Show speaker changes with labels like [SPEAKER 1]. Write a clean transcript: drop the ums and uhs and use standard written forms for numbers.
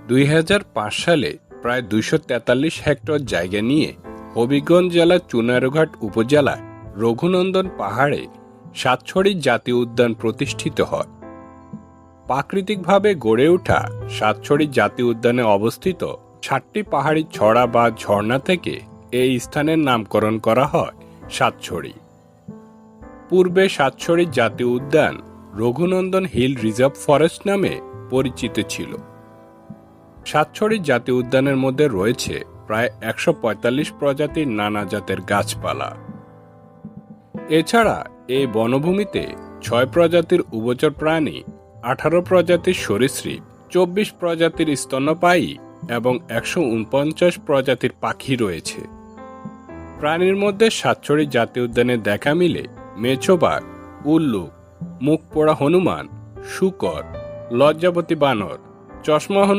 [SPEAKER 1] 2005 সালে প্রায় 243 হেক্টর জায়গা নিয়ে হবিগঞ্জ জেলার চুনারুঘাট উপজেলায় রঘুনন্দন পাহাড়ে সাতছড়ি জাতীয় উদ্যান প্রতিষ্ঠিত হয়। প্রাকৃতিকভাবে গড়ে ওঠা সাতছড়ি জাতীয় উদ্যানে অবস্থিত 7টি পাহাড়ি ছড়া বা ঝর্ণা থেকে এই স্থানের নামকরণ করা হয় সাতছড়ি। পূর্বে সাতছড়ি জাতীয় উদ্যান রঘুনন্দন হিল রিজার্ভ ফরেস্ট নামে পরিচিত ছিল। সাতছড়ি জাতীয় উদ্যানের মধ্যে রয়েছে প্রায় 145 প্রজাতির নানা জাতের গাছপালা। এছাড়া এই বনভূমিতে 6 প্রজাতির উভচর প্রাণী, 18 প্রজাতির সরীসৃপ, 24 প্রজাতির স্তন্যপায়ী এবং 149 প্রজাতির পাখি রয়েছে। প্রাণীর মধ্যে সাতছড়ি জাতীয় উদ্যানে দেখা মিলে মেছোবাঘ, উল্লুক, মুখ পোড়া হনুমান, শূকর, লজ্জাবতী বানর, চশমা